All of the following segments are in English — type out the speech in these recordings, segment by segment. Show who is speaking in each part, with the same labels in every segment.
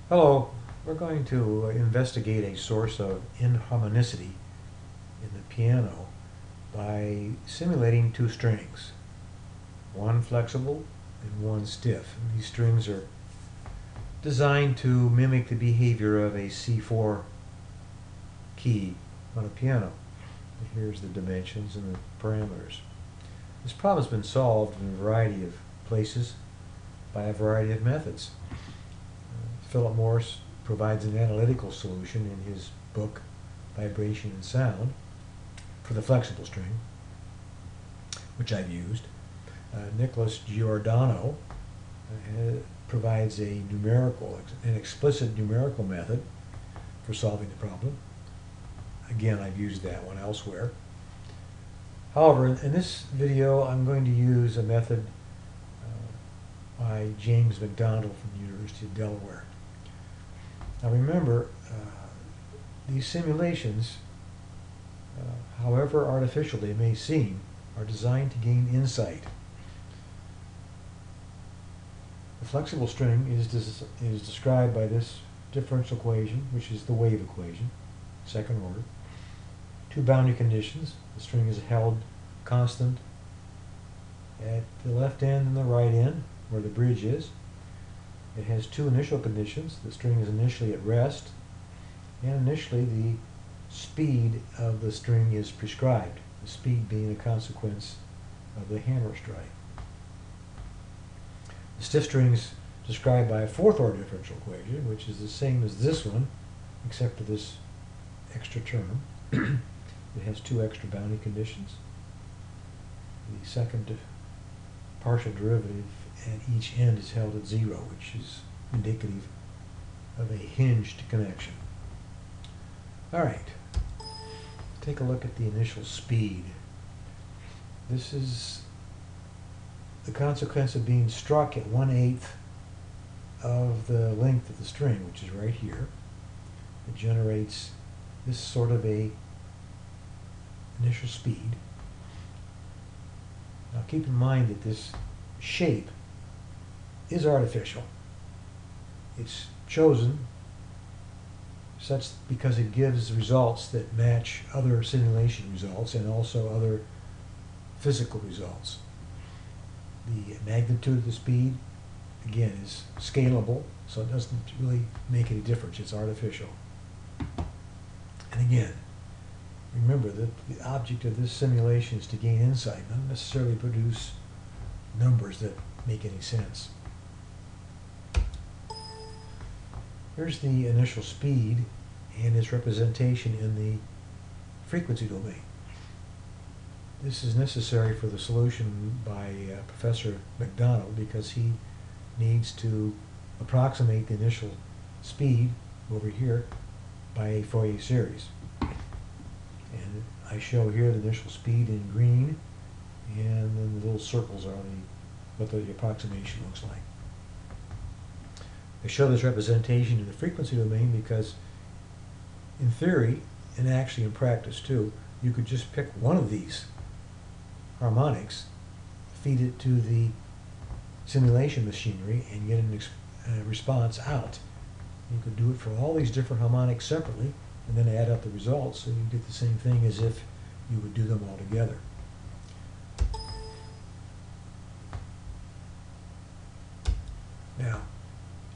Speaker 1: Hello, we're going to investigate a source of inharmonicity in the piano by simulating two strings, one flexible and one stiff. And these strings are designed to mimic the behavior of a C4 key on a piano. And here's the dimensions and the parameters. This problem has been solved in a variety of places by a variety of methods. Philip Morris provides an analytical solution in his book, Vibration and Sound, for the flexible string, which I've used. Nicholas Giordano provides an explicit numerical method for solving the problem. Again, I've used that one elsewhere. However, in this video, I'm going to use a method by James McDonald from the University of Delaware. Now remember, these simulations, however artificial they may seem, are designed to gain insight. The flexible string is described by this differential equation, which is the wave equation, second order. Two boundary conditions. The string is held constant at the left end and the right end, where the bridge is. It has two initial conditions. The string is initially at rest, and initially the speed of the string is prescribed, the speed being a consequence of the hammer strike. The stiff string is described by a fourth order differential equation, which is the same as this one, except for this extra term. It has two extra boundary conditions. The second partial derivative at each end is held at 0, which is indicative of a hinged connection. All right, take a look at the initial speed. This is the consequence of being struck at 1/8 of the length of the string, which is right here. It generates this sort of a initial speed. Now keep in mind that this shape is artificial. It's chosen such because it gives results that match other simulation results and also other physical results. The magnitude of the speed, again, is scalable, so it doesn't really make any difference. It's artificial. And again, remember that the object of this simulation is to gain insight, not necessarily produce numbers that make any sense. Here's the initial speed and its representation in the frequency domain. This is necessary for the solution by Professor McDonald because he needs to approximate the initial speed over here by a Fourier series. And I show here the initial speed in green, and then the little circles are what the approximation looks like. I show this representation in the frequency domain because in theory, and actually in practice too, you could just pick one of these harmonics, feed it to the simulation machinery, and get a response out. You could do it for all these different harmonics separately, and then add up the results, so you get the same thing as if you would do them all together. Now,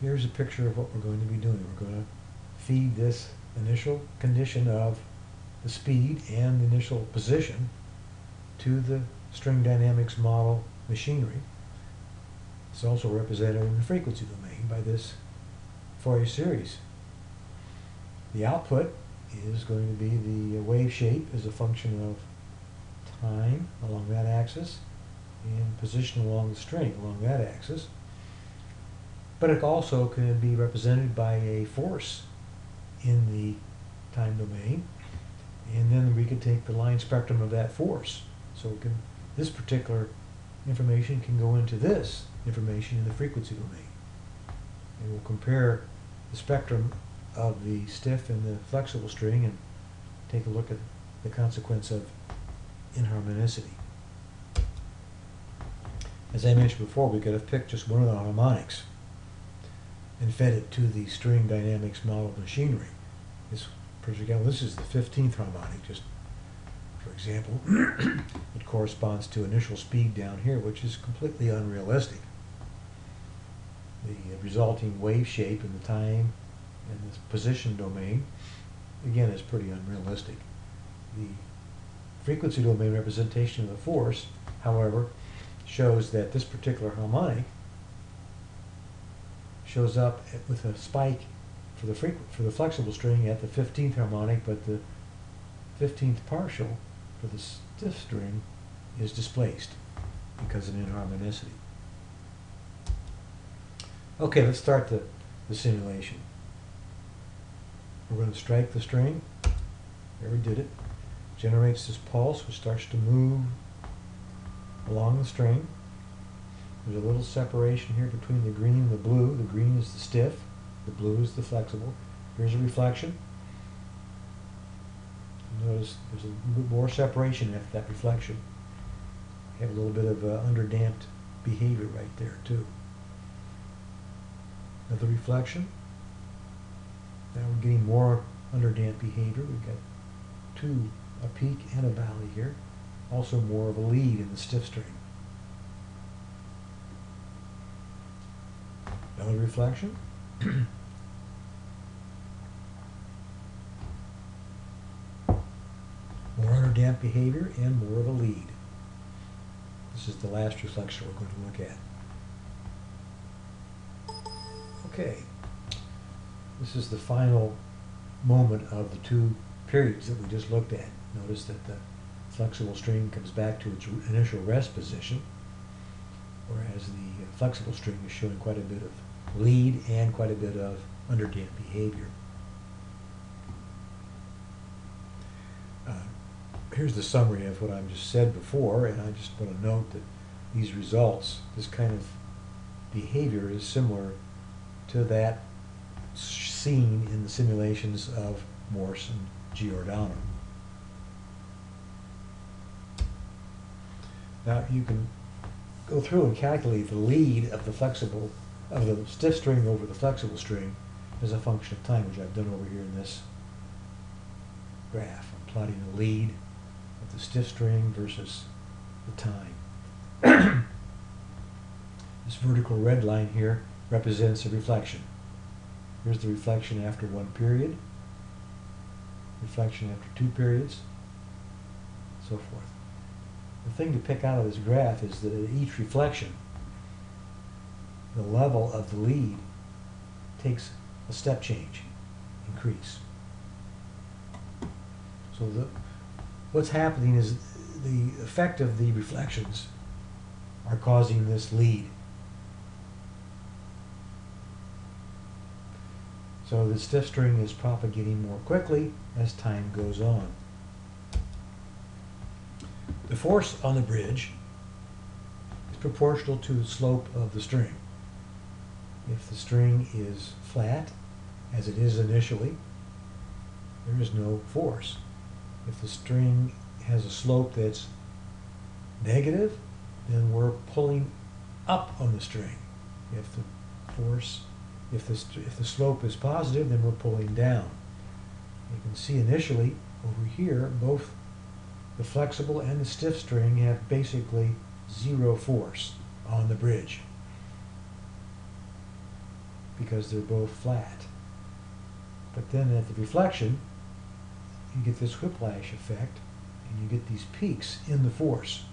Speaker 1: here's a picture of what we're going to be doing. We're going to feed this initial condition of the speed and the initial position to the string dynamics model machinery. It's also represented in the frequency domain by this Fourier series. The output is going to be the wave shape as a function of time along that axis and position along the string along that axis. But it also can be represented by a force in the time domain, and then we could take the line spectrum of that force. So this particular information can go into this information in the frequency domain. And we'll compare the spectrum of the stiff and the flexible string and take a look at the consequence of inharmonicity. As I mentioned before, we could have picked just one of the harmonics. and fed it to the string dynamics model machinery. This is the 15th harmonic, just for example. It corresponds to initial speed down here, which is completely unrealistic. The resulting wave shape in the time and the position domain, again, is pretty unrealistic. The frequency domain representation of the force, however, shows that this particular harmonic shows up with a spike for the flexible string at the 15th harmonic, but the 15th partial for the stiff string is displaced because of inharmonicity. Okay, let's start the simulation. We're going to strike the string. There, we did it. Generates this pulse, which starts to move along the string. There's a little separation here between the green and the blue. The green is the stiff, the blue is the flexible. Here's a reflection. Notice there's a little bit more separation after that reflection. You have a little bit of underdamped behavior right there too. Another reflection. Now we're getting more underdamped behavior. We've got a peak and a valley here. Also more of a lead in the stiff string. Another reflection. More underdamped behavior and more of a lead. This is the last reflection we're going to look at. Okay, this is the final moment of the two periods that we just looked at. Notice that the flexible string comes back to its initial rest position, whereas the flexible string is showing quite a bit of lead and quite a bit of underdamped behavior. Here's the summary of what I've just said before, and I just want to note that these results, this kind of behavior, is similar to that seen in the simulations of Morse and Giordano. Now you can go through and calculate the lead of the stiff string over the flexible string as a function of time, which I've done over here in this graph. I'm plotting the lead of the stiff string versus the time. This vertical red line here represents a reflection. Here's the reflection after one period, reflection after two periods, so forth. The thing to pick out of this graph is that at each reflection, the level of the lead takes a step change, increase. So what's happening is the effect of the reflections are causing this lead. So the stiff string is propagating more quickly as time goes on. The force on the bridge is proportional to the slope of the string. If the string is flat, as it is initially, there is no force. If the string has a slope that's negative, then we're pulling up on the string. If the slope is positive, then we're pulling down. You can see initially over here, both the flexible and the stiff string have basically zero force on the bridge because they're both flat. But then at the reflection, you get this whiplash effect and you get these peaks in the force.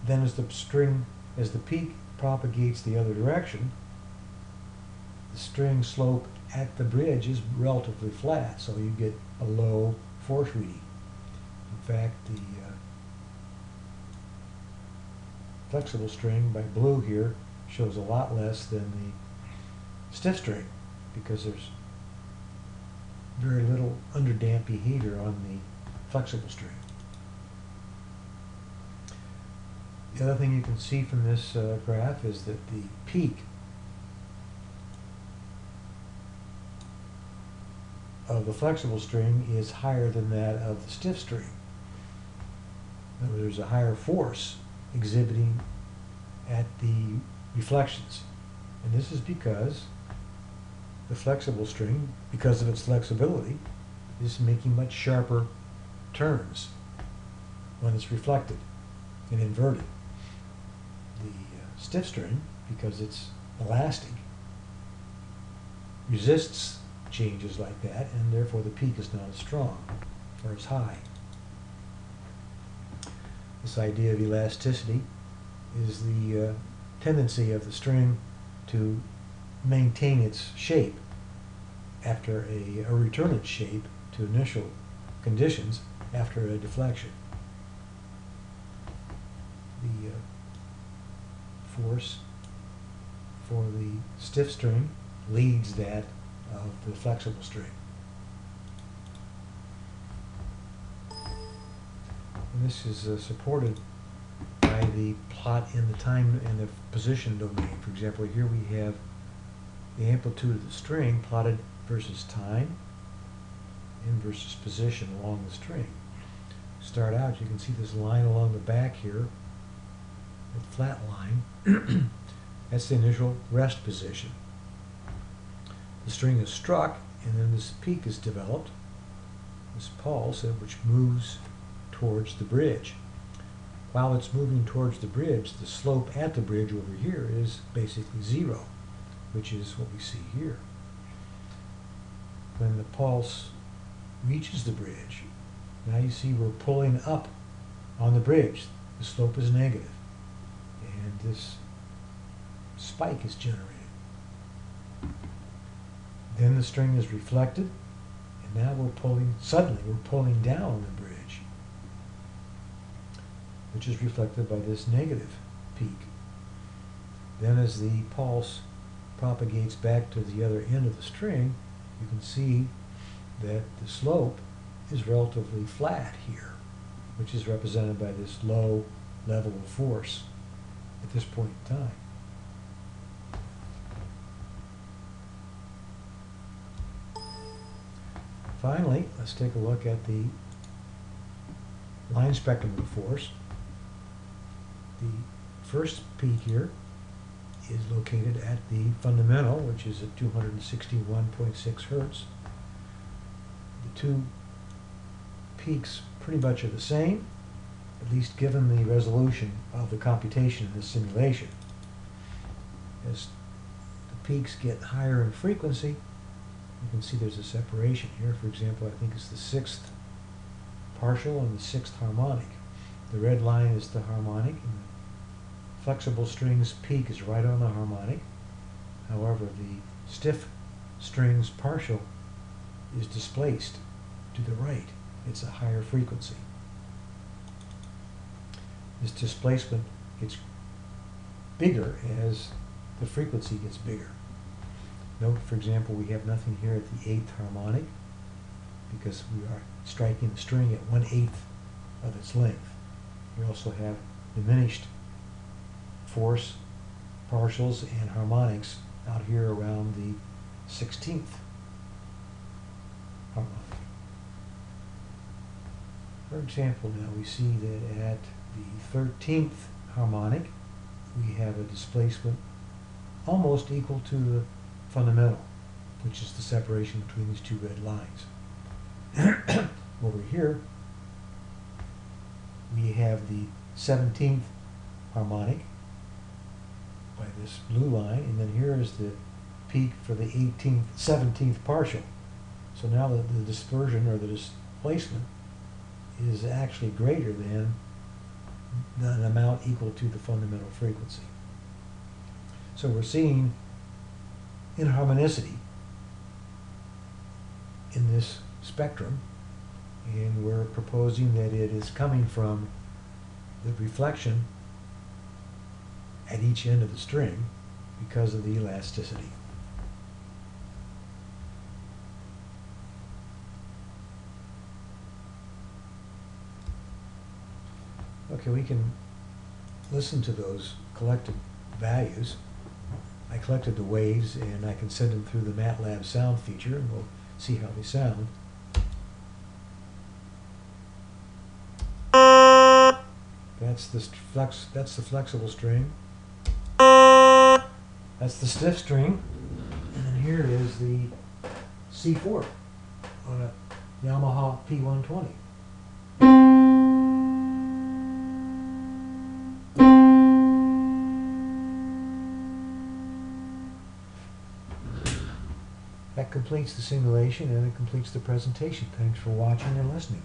Speaker 1: Then as the peak propagates the other direction, the string slope at the bridge is relatively flat, so you get a low force reading. In fact, the flexible string by blue here shows a lot less than the stiff string because there's very little underdamped behavior on the flexible string. The other thing you can see from this graph is that the peak of the flexible string is higher than that of the stiff string. In other words, there's a higher force exhibiting at the reflections. And this is because the flexible string, because of its flexibility, is making much sharper turns when it's reflected and inverted. The stiff string, because it's elastic, resists changes like that, and therefore the peak is not as strong or as high. This idea of elasticity is the tendency of the string to maintain its shape after or return its shape to initial conditions after a deflection. The force for the stiff string leads that of the flexible string. And this is supported by the plot in the time and the position domain. For example, here we have the amplitude of the string plotted versus time and versus position along the string. Start out, you can see this line along the back here, the flat line. That's the initial rest position. The string is struck, and then this peak is developed, this pulse, which moves towards the bridge. While it's moving towards the bridge, the slope at the bridge over here is basically zero, which is what we see here. When the pulse reaches the bridge, now you see we're pulling up on the bridge. The slope is negative, and this spike is generated. Then the string is reflected, and now suddenly we're pulling down on the bridge, which is reflected by this negative peak. Then as the pulse propagates back to the other end of the string, you can see that the slope is relatively flat here, which is represented by this low level of force at this point in time. Finally, let's take a look at the line spectrum of force. The first peak here is located at the fundamental, which is at 261.6 hertz. The two peaks pretty much are the same, at least given the resolution of the computation in this simulation. As the peaks get higher in frequency, you can see there's a separation here. For example, I think it's the sixth partial and the sixth harmonic. The red line is the harmonic, and the flexible string's peak is right on the harmonic. However, the stiff string's partial is displaced to the right. It's a higher frequency. This displacement gets bigger as the frequency gets bigger. Note, for example, we have nothing here at the eighth harmonic because we are striking the string at 1/8 of its length. We also have diminished force, partials, and harmonics out here around the 16th harmonic. For example, now we see that at the 13th harmonic we have a displacement almost equal to the fundamental, which is the separation between these two red lines. Over here we have the 17th harmonic by this blue line, and then here is the peak for the 17th partial. So now the dispersion or the displacement is actually greater than an amount equal to the fundamental frequency. So we're seeing inharmonicity in this spectrum, and we're proposing that it is coming from the reflection at each end of the string because of the elasticity. Okay, we can listen to those collected values. I collected the waves, and I can send them through the MATLAB sound feature, and we'll see how they sound. That's the flexible string. That's the stiff string. And then here is the C4 on a Yamaha P120. That completes the simulation and it completes the presentation. Thanks for watching and listening.